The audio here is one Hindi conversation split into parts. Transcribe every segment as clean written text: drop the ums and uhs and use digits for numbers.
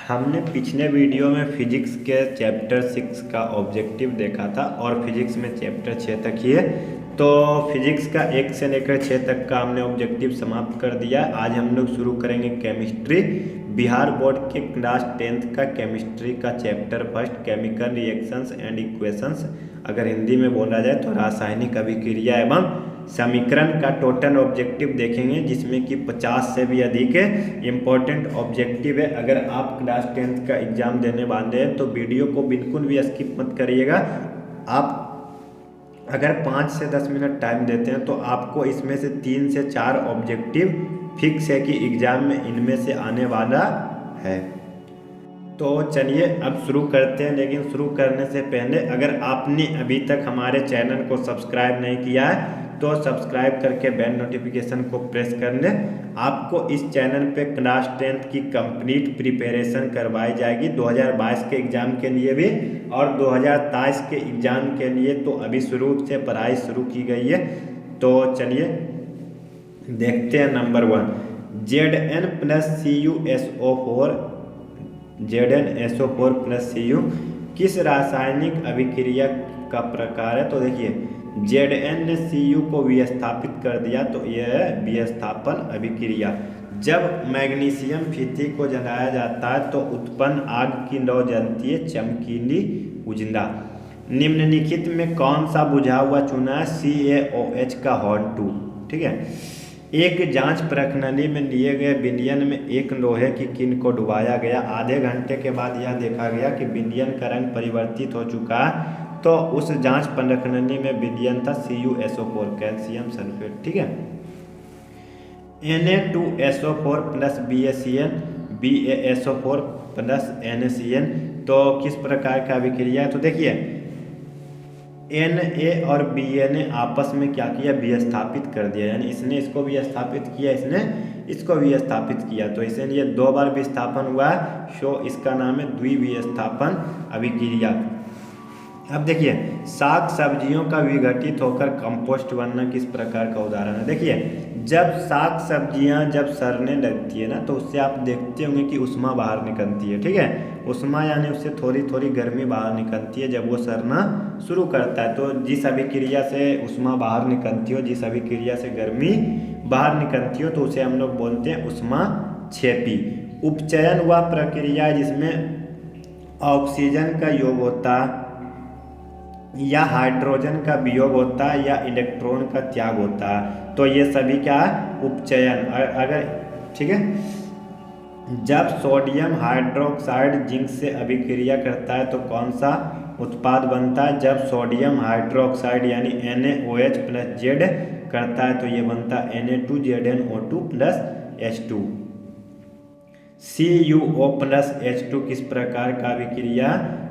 हमने पिछले वीडियो में फिजिक्स के चैप्टर 6 का ऑब्जेक्टिव देखा था और फिजिक्स में चैप्टर 6 तक ही है। तो फिजिक्स का 1 से लेकर 6 तक का हमने ऑब्जेक्टिव समाप्त कर दिया। आज हम लोग शुरू करेंगे केमिस्ट्री। बिहार बोर्ड के क्लास 10th का केमिस्ट्री का chapter first, chemical reactions and equations. अगर हिंदी में बोला जाए तो रासायनिक अभिक्रिया एवं समीकरण का टोटल ऑब्जेक्टिव देखेंगे, जिसमें कि 50 से भी अधिक इम्पोर्टेंट ऑब्जेक्टिव है। अगर आप क्लास 10th का एग्जाम देने वाले हैं तो वीडियो को बिल्कुल भी स्किप मत करिएगा। आप अगर 5 से 10 मिनट टाइम देते हैं तो आपको इसमें से 3 से 4 ऑब्जेक्टिव फिक्स है कि एग्जाम में इनमें से आने वाला है। तो चलिए अब शुरू करते हैं, लेकिन शुरू करने से पहले अगर आपने अभी तक हमारे चैनल को सब्सक्राइब नहीं किया है तो सब्सक्राइब करके बेल नोटिफिकेशन को प्रेस कर लें। आपको इस चैनल पे क्लास 10th की कंप्लीट प्रिपरेशन करवाई जाएगी 2022 के एग्ज़ाम के लिए भी और 2023 के एग्ज़ाम के लिए तो अभी शुरू से पढ़ाई शुरू की गई है। तो चलिए देखते हैं। Number 1, Zn + CuSO4 ZnSO4 + Cu किस रासायनिक अभिक्रिया का प्रकार है? तो देखिए Zn ने Cu को विस्थापित कर दिया तो यह है विस्थापन अभिक्रिया। जब मैग्नीशियम फीती को जलाया जाता है तो उत्पन्न आग की लौ जलती है चमकीली उजला। निम्नलिखित में कौन सा बुझा हुआ चूना है? CaOH का हॉट 2। ठीक है। एक जांच प्रणाली में लिए गए विलयन में एक लोहे की कील को डुबाया गया। आधे घंटे के बाद यह देखा गया कि विलयन का रंग परिवर्तित हो चुका है। तो उस जांच प्रणाली में विलयन था CuSO4 कैल्शियम सल्फेट। ठीक है। Na2SO4 + BaCN BaSO4 + NaCN तो किस प्रकार का अभिक्रिया है? तो देखिए Na और Bna आपस में क्या किया? विस्थापित कर दिया, यानी इसने इसको विस्थापित किया, इसने इसको विस्थापित किया, तो इसलिए 2 बार विस्थापन हुआ है। सो इसका नाम है द्विविस्थापन अभिक्रिया। अब देखिए साग सब्जियों का विघटित होकर कंपोस्ट बनना किस प्रकार का उदाहरण है? देखिए जब साग सब्जियां जब सड़ने लगती है ना तो उससे आप देखते होंगे कि उष्मा बाहर निकलती है। ठीक है। उष्मा यानी उससे थोड़ी थोड़ी गर्मी बाहर निकलती है जब वो सड़ना शुरू करता है। तो जिस अभिक्रिया से उष्मा बाहर निकलती हो, जिस अभिक्रिया से गर्मी बाहर निकलती हो तो उसे हम लोग बोलते हैं उष्माक्षेपी। उपचयन वह प्रक्रिया है जिसमें ऑक्सीजन का योग होता है या हाइड्रोजन का वियोग होता है या इलेक्ट्रॉन का त्याग होता है। तो ये सभी क्या है? उपचयन। अगर ठीक है, जब सोडियम हाइड्रोक्साइड जिंक से अभिक्रिया करता है तो कौन सा उत्पाद बनता है? जब सोडियम हाइड्रोक्साइड यानी NaOH + Z करता है तो ये बनता है Na2ZnO2 + H2। CuO + H2 किस प्रकार का अभिक्रिया?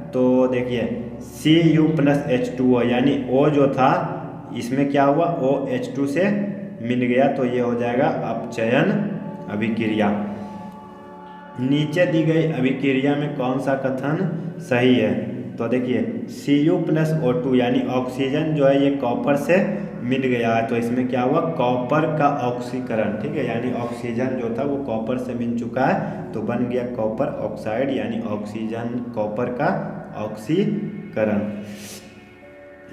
तो देखिए Cu + H2O यानी O जो था इसमें क्या हुआ? OH2 से मिल गया तो ये हो जाएगा अपचयन अभिक्रिया। नीचे दी गई अभिक्रिया में कौन सा कथन सही है? तो देखिए Cu + O2 यानी ऑक्सीजन जो है ये कॉपर से मिल गया है तो इसमें क्या हुआ? कॉपर का ऑक्सीकरण। ठीक है, यानी ऑक्सीजन जो था वो कॉपर से मिल चुका है तो बन गया कॉपर ऑक्साइड, यानी ऑक्सीजन कॉपर का ऑक्सीकरण।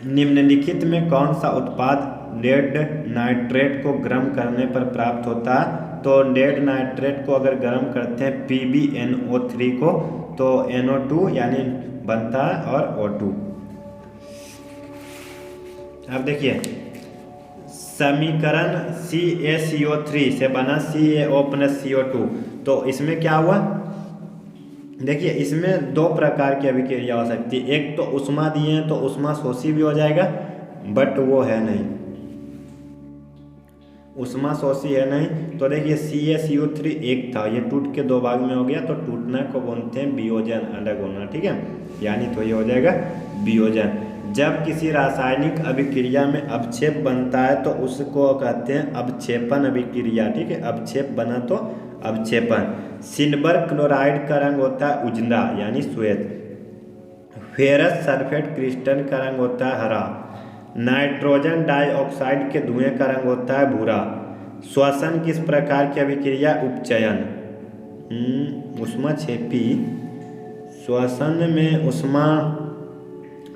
निम्नलिखित में कौन सा उत्पाद लेड नाइट्रेट को गर्म करने पर प्राप्त होता है? तो लेड नाइट्रेट को अगर गर्म करते हैं PbNO3 को तो NO2 यानी बनता है और O2। अब देखिए समीकरण CaCO3 से बना CaO + CO2 तो इसमें क्या हुआ? देखिए इसमें 2 प्रकार की अभिक्रिया हो सकती है। एक तो उष्मा दिए हैं तो उष्मा शोषी भी हो जाएगा, बट वो है नहीं, उष्मा शोषी है नहीं। तो देखिए CaCO3 एक था, ये टूट के 2 भाग में हो गया तो टूटना को बोलते हैं वियोजन, अलग होना। ठीक है, यानी तो ये हो जाएगा वियोजन। जब किसी रासायनिक अभिक्रिया में अवक्षेप बनता है तो उसको कहते हैं अवक्षेपण अभिक्रिया। ठीक है, अवक्षेप बना तो अवक्षेपण। सिल्वर क्लोराइड का रंग होता है उजला यानी श्वेत। फेरस सल्फेट क्रिस्टल का रंग होता है हरा। नाइट्रोजन डाइऑक्साइड के धुएं का रंग होता है भूरा। श्वसन किस प्रकार की अभिक्रिया? उपचयन। ऊष्माक्षेपी श्वसन में ऊष्मा,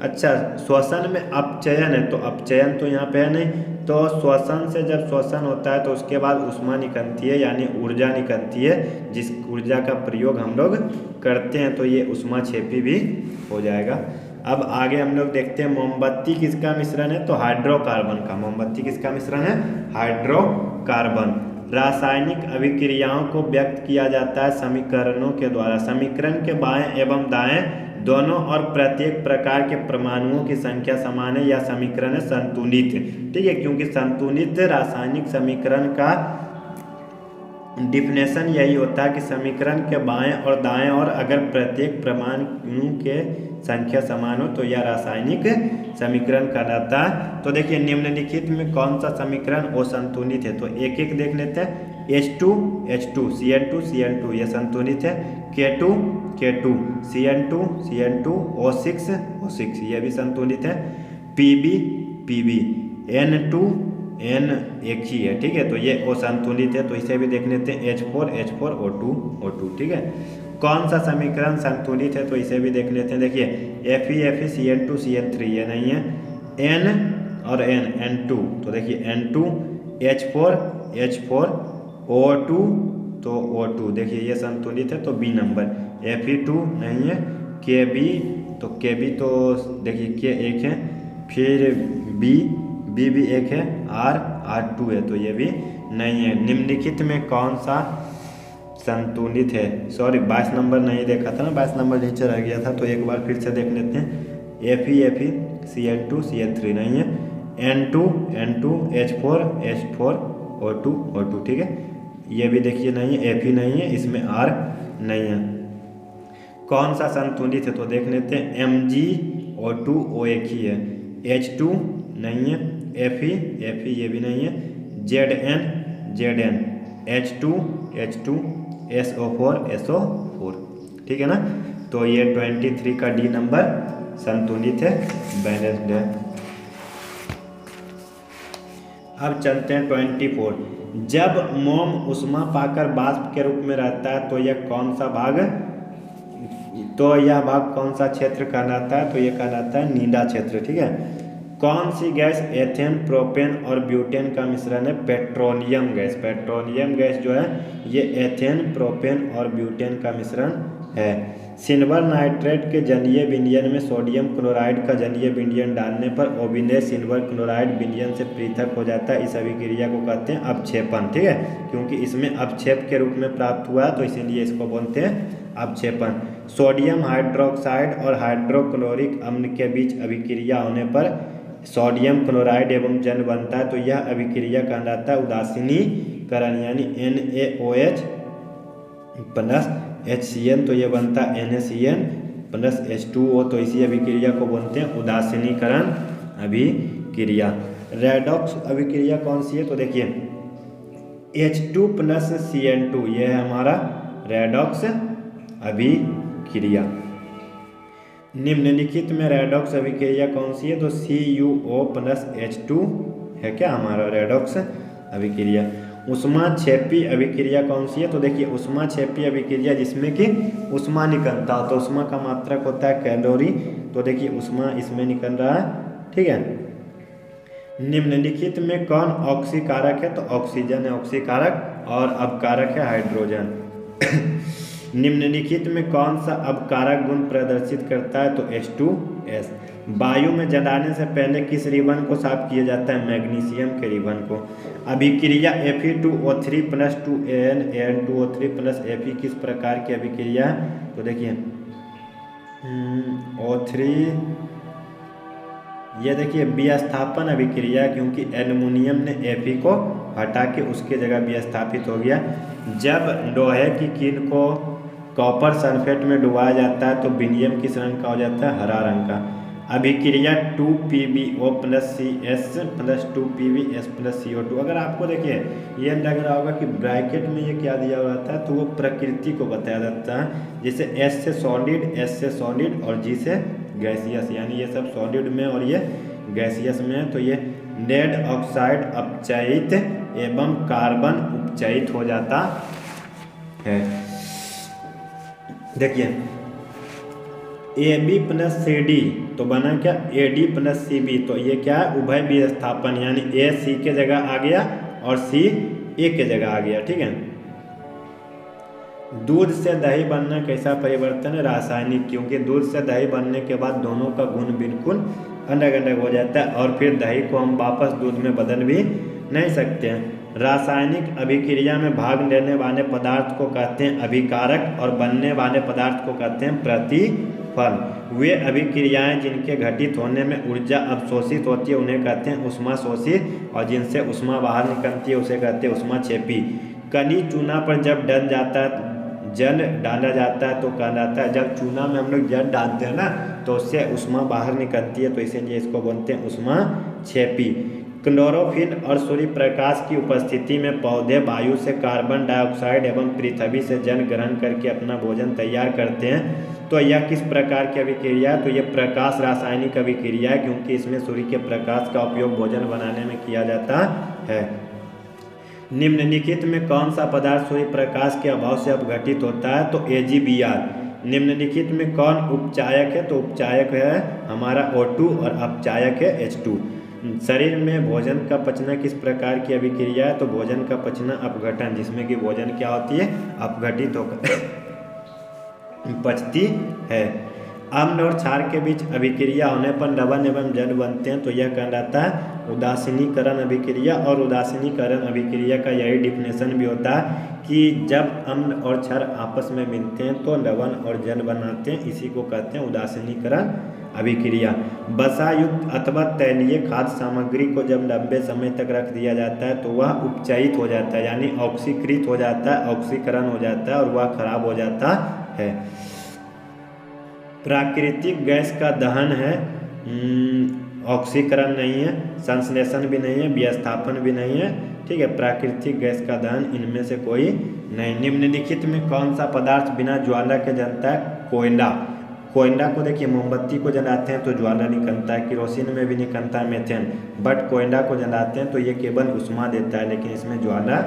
अच्छा श्वसन में अपचयन है, तो अपचयन तो यहाँ पे है नहीं, तो श्वसन से जब श्वसन होता है तो उसके बाद ऊष्मा निकलती है यानी ऊर्जा निकलती है, जिस ऊर्जा का प्रयोग हम लोग करते हैं, तो ये ऊष्माक्षेपी भी हो जाएगा। अब आगे हम लोग देखते हैं मोमबत्ती किसका मिश्रण है, तो हाइड्रोकार्बन का। मोमबत्ती किसका मिश्रण है, हाइड्रोकार्बन। रासायनिक अभिक्रियाओं को व्यक्त किया जाता है समीकरणों के द्वारा। समीकरण के बाएं एवं दाएं दोनों और प्रत्येक प्रकार के परमाणुओं की संख्या समान है या समीकरण है संतुलित, ठीक है, क्योंकि संतुलित रासायनिक समीकरण का डिफिनेशन यही होता है कि समीकरण के बाएं और दाएं और अगर प्रत्येक परमाणु के संख्या समान हो तो यह रासायनिक समीकरण कहलाता है। तो देखिए निम्नलिखित में कौन सा समीकरण असंतुलित है, तो एक एक देख लेते हैं। H2 H2 Cl2 Cl2 ये संतुलित है। K2 K2 Cl2 Cl2 O6 O6 ये भी संतुलित है। Pb Pb N2 N एक ही है, ठीक है, तो ये असंतुलित है, तो इसे भी देख लेते हैं। H4 H4 O2 O2, ठीक है। कौन सा समीकरण संतुलित है, तो इसे भी देख लेते हैं। देखिए Fe Cl2 Cl3 ये नहीं है। N और N N2, तो देखिए N2 H4 O2 तो O2 देखिए ये संतुलित है, तो बी नंबर। Fe2 नहीं है। Kb तो Kb तो देखिए K एक है, फिर B भी एक है, R2 है, तो ये भी नहीं है। निम्नलिखित में कौन सा संतुलित है, सॉरी 22 नंबर नहीं देखा था ना, 22 नंबर नीचे रह गया था, तो एक बार फिर से देख लेते हैं। Fe Cl2 Cl3 नहीं है। N2 H4 O2, ठीक है, ये भी देखिए नहीं है। Fe नहीं है, इसमें R नहीं है। कौन सा संतुलित है, तो देख लेते हैं। MgO2 O एक ही है। H2 नहीं है। Fe ये भी नहीं है। Zn H2 SO4, ठीक है ना, तो ये 23 का डी नंबर संतुलित है, बैलेंस्ड है। अब चलते हैं 24। जब मोम ऊष्मा पाकर वाष्प के रूप में रहता है तो यह कौन सा भाग, तो यह भाग कौन सा क्षेत्र कहलाता है, तो यह कहलाता है नीला क्षेत्र, ठीक है। कौन सी गैस एथेन, प्रोपेन और ब्यूटेन का मिश्रण है, पेट्रोलियम गैस। पेट्रोलियम गैस जो है ये एथेन, प्रोपेन और ब्यूटेन का मिश्रण है। सिल्वर नाइट्रेट के जलीय विलयन में सोडियम क्लोराइड का जलीय विलयन डालने पर ओविलेज सिल्वर क्लोराइड विलयन से पृथक हो जाता है। इस अभिक्रिया को कहते हैं अपक्षेपण, ठीक है, क्योंकि इसमें अपक्षेप के रूप में प्राप्त हुआ है तो इसीलिए इसको बोलते हैं अपक्षेपण। सोडियम हाइड्रोक्साइड और हाइड्रोक्लोरिक अम्ल के बीच अभिक्रिया होने पर सोडियम क्लोराइड एवं जल बनता है, तो यह अभिक्रिया कहलाता है उदासीनीकरण, यानी NaOH प्लस HCl, तो ये बनता है NaCl प्लस H2O, तो इसी अभिक्रिया को बोलते हैं उदासीनीकरण अभिक्रिया। रेडॉक्स अभिक्रिया कौन सी है, तो देखिए H2 प्लस Cl2 ये है हमारा रेडॉक्स अभिक्रिया। निम्नलिखित में रेडॉक्स अभिक्रिया कौन सी है, तो CuO प्लस H2 है क्या हमारा रेडॉक्स अभिक्रिया। ऊष्माक्षेपी अभिक्रिया कौन सी है, तो देखिए ऊष्माक्षेपी अभिक्रिया जिसमें कि ऊष्मा निकलता हो, तो ऊष्मा का मात्रक होता है कैलोरी, तो देखिए ऊष्मा इसमें निकल रहा है, ठीक है। निम्नलिखित में कौन ऑक्सीकारक है, तो ऑक्सीजन है ऑक्सीकारक और अपकारक है हाइड्रोजन। निम्नलिखित में कौन सा अपकारक गुण प्रदर्शित करता है, तो H2S। वायु में जलाने से पहले किस रिबन को साफ किया जाता है, मैग्नीशियम के रिबन को। अभिक्रिया Fe2O3 plus 2An An2O3 plus Fe किस प्रकार की अभिक्रिया है, तो देखिए O3 ये देखिए विस्थापन अभिक्रिया, क्योंकि एल्युमिनियम ने Fe को हटा के उसके जगह विस्थापित हो गया। जब लोहे की कील को कॉपर सल्फेट में डुबाया जाता है तो विलियम किस रंग का हो जाता है, हरा रंग का। अभिक्रिया 2PbO plus CS plus 2PbS plus CO2। अगर आपको देखिए ये लग रहा होगा कि ब्रैकेट में ये क्या दिया रहता है, तो वो प्रकृति को बताया जाता है, जैसे S से सॉलिड और G से गैसियस, यानी ये सब सॉलिड में और ये गैसियस में है। तो ये लेड ऑक्साइड अपचयित एवं कार्बन उपचयित हो जाता है। देखिए A B plus C D तो बना क्या A D plus C B, तो ये क्या है उभय विस्थापन, यानी ए सी के जगह आ गया और सी ए के जगह आ गया। ठीक है। दूध से दही बनना कैसा परिवर्तन है? रासायनिक, क्योंकि दूध से दही बनने के बाद दोनों का गुण बिल्कुल अलग अलग हो जाता है और फिर दही को हम वापस दूध में बदल भी नहीं सकते हैं। रासायनिक अभिक्रिया में भाग लेने वाले पदार्थ को कहते हैं अभिकारक और बनने वाले पदार्थ को कहते हैं प्रतिफल। वे अभिक्रियाएं जिनके घटित होने में ऊर्जा अवशोषित होती है उन्हें कहते हैं ऊष्मा शोषित, और जिनसे ऊष्मा बाहर निकलती है उसे कहते हैं ऊष्मा क्षेपी। कली चूना पर जब जल डाला जाता है तो कहलाता है, जब चूना में हम लोग जल डालते हैं ना तो उससे ऊष्मा बाहर निकलती है, तो इसीलिए इसको बोलते हैं ऊष्मा क्षेपी। क्लोरोफिल और सूर्य प्रकाश की उपस्थिति में पौधे वायु से कार्बन डाइऑक्साइड एवं पृथ्वी से जल ग्रहण करके अपना भोजन तैयार करते हैं। तो यह किस प्रकार की अभिक्रिया है? तो यह प्रकाश रासायनिक अभिक्रिया है, क्योंकि इसमें सूर्य के प्रकाश का उपयोग भोजन बनाने में किया जाता है। निम्नलिखित में कौन सा पदार्थ सूर्य प्रकाश के अभाव से अपघटित होता है? तो AgBr। निम्नलिखित में कौन उपचायक है? तो उपचायक है हमारा O2 और अपचायक है H2। शरीर में भोजन का पचना किस प्रकार की अभिक्रिया है? तो भोजन का पचना अपघटन, जिसमें कि भोजन क्या होती है अपघटित होकर पचती है। अम्ल और क्षार के बीच अभिक्रिया होने पर लवण एवं जल बनते हैं, तो यह कहलाता है उदासीनीकरण अभिक्रिया। और उदासीनीकरण अभिक्रिया का यही डिफिनेशन भी होता है कि जब अम्ल और क्षार आपस में मिलते हैं तो लवण और जल बनाते हैं, इसी को कहते हैं उदासीनीकरण अभिक्रिया। वसा युक्त अथवा तैलीय खाद्य सामग्री को जब लंबे समय तक रख दिया जाता है तो वह उपचयित हो जाता है, यानी ऑक्सीकृत हो जाता है, ऑक्सीकरण हो जाता है और वह खराब हो जाता है। प्राकृतिक गैस का दहन है, ऑक्सीकरण नहीं है, संश्लेषण भी नहीं है, विस्थापन भी नहीं है। ठीक है, प्राकृतिक गैस का दहन इनमें से कोई नहीं। निम्नलिखित में कौन सा पदार्थ बिना ज्वाला के जलता है? कोयला। कोयला को देखिए मोमबत्ती को जलाते हैं तो ज्वाला निकलता है, केरोसिन में भी निकलता है मेथेन, बट कोयला को जलाते हैं तो ये केवल उष्मा देता है, लेकिन इसमें ज्वाला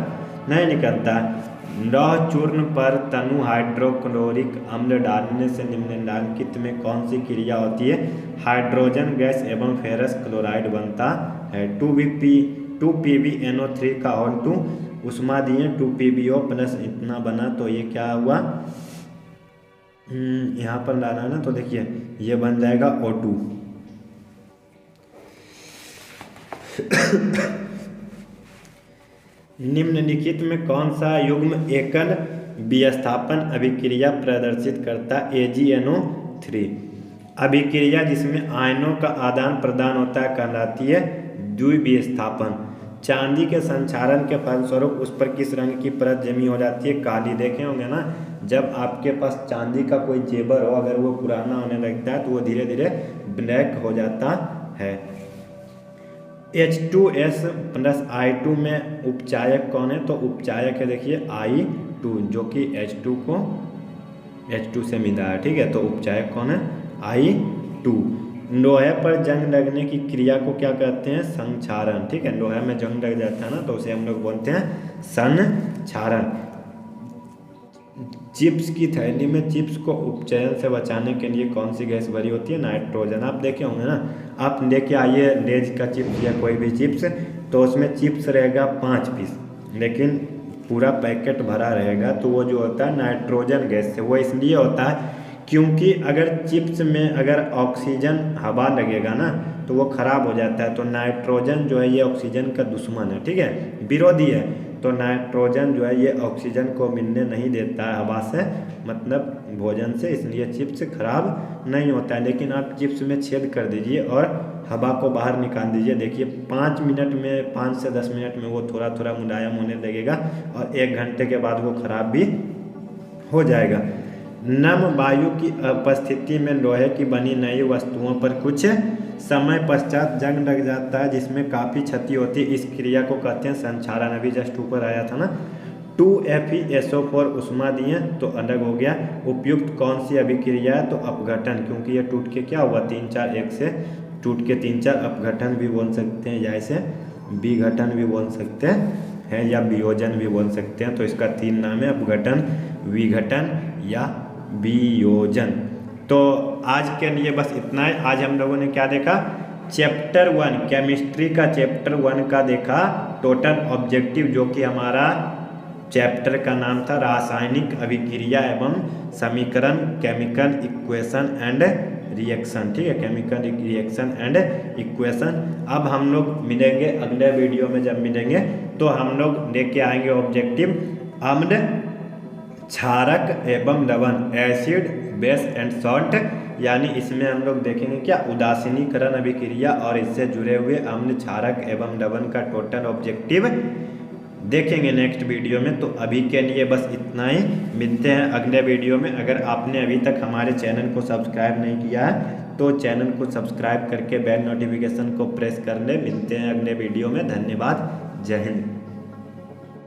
नहीं निकलता। लौह चूर्ण पर तनु हाइड्रोक्लोरिक अम्ल डालने से निम्नलिखित में कौन सी क्रिया होती है? हाइड्रोजन गैस एवं फेरस क्लोराइड बनता है। 2PbNO3 का होल 2 उष्मा दिए 2PbO प्लस इतना बना, तो ये क्या हुआ यहाँ पर लाना ना, तो देखिए ये बन जाएगा O2। निम्नलिखित में कौन सा युग्म एकल विस्थापन अभिक्रिया प्रदर्शित करता है? AgNO3। अभिक्रिया जिसमें आयनों का आदान प्रदान होता है कहलाती है द्विविस्थापन। चांदी के संक्षारण के फलस्वरूप उस पर किस रंग की परत जमी हो जाती है? काली। देखे होंगे ना, जब आपके पास चांदी का कोई जेवर हो, अगर वो पुराना होने लगता है तो वो धीरे धीरे ब्लैक हो जाता है। H2S प्लस I2 में उपचायक कौन है? तो उपचायक है देखिए I2, जो कि H2 को H2 से मिला है। ठीक है, तो उपचायक कौन है? I2। लोहे पर जंग लगने की क्रिया को क्या कहते हैं? संक्षारण। ठीक है, लोहे में जंग लग जाता है ना तो उसे हम लोग बोलते हैं संक्षारण। चिप्स की थैली में चिप्स को उपचयन से बचाने के लिए कौन सी गैस भरी होती है? नाइट्रोजन। आप देखे होंगे ना, आप लेके आइए लेज का चिप्स या कोई भी चिप्स, तो उसमें चिप्स रहेगा 5 पीस, लेकिन पूरा पैकेट भरा रहेगा, तो वो जो होता है नाइट्रोजन गैस से। वो इसलिए होता है क्योंकि अगर चिप्स में अगर ऑक्सीजन हवा लगेगा ना तो वो खराब हो जाता है। तो नाइट्रोजन जो है ये ऑक्सीजन का दुश्मन है, ठीक है, विरोधी है। तो नाइट्रोजन जो है ये ऑक्सीजन को मिलने नहीं देता है हवा से, मतलब भोजन से, इसलिए चिप्स खराब नहीं होता है। लेकिन आप चिप्स में छेद कर दीजिए और हवा को बाहर निकाल दीजिए, देखिए 5 मिनट में, 5 से 10 मिनट में वो थोड़ा थोड़ा मुलायम होने लगेगा और 1 घंटे के बाद वो खराब भी हो जाएगा। नम वायु की उपस्थिति में लोहे की बनी नई वस्तुओं पर कुछ समय पश्चात जंग लग जाता है, जिसमें काफ़ी क्षति होती है। इस क्रिया को कहते हैं संक्षारण। अभी जस्ट ऊपर आया था ना, 2FeSO4 उष्मा दिए तो अलग हो गया। उपयुक्त कौन सी अभिक्रिया है? तो अपघटन, क्योंकि ये टूट के क्या हुआ 3-4, एक से टूट के 3-4, अपघटन भी बोल सकते हैं, या इसे विघटन भी बोल सकते हैं या वियोजन भी बोल सकते हैं। तो इसका 3 नाम है, अपघटन, विघटन या वियोजन। तो आज के लिए बस इतना है। आज हम लोगों ने क्या देखा, चैप्टर 1 केमिस्ट्री का चैप्टर 1 का देखा टोटल ऑब्जेक्टिव, जो कि हमारा चैप्टर का नाम था रासायनिक अभिक्रिया एवं समीकरण, केमिकल इक्वेशन एंड रिएक्शन। ठीक है, केमिकल रिएक्शन एंड इक्वेशन। अब हम लोग मिलेंगे अगले वीडियो में, जब मिलेंगे तो हम लोग लेके आएंगे ऑब्जेक्टिव अम्ल, क्षारक एवं लवण, एसिड बेस एंड सॉल्ट। यानी इसमें हम लोग देखेंगे क्या, उदासीनीकरण अभिक्रिया और इससे जुड़े हुए अम्ल, क्षारक एवं लवण का टोटल ऑब्जेक्टिव देखेंगे नेक्स्ट वीडियो में। तो अभी के लिए बस इतना ही, मिलते हैं अगले वीडियो में। अगर आपने अभी तक हमारे चैनल को सब्सक्राइब नहीं किया है तो चैनल को सब्सक्राइब करके बेल नोटिफिकेशन को प्रेस कर ले। मिलते हैं अगले वीडियो में। धन्यवाद, जय हिंद।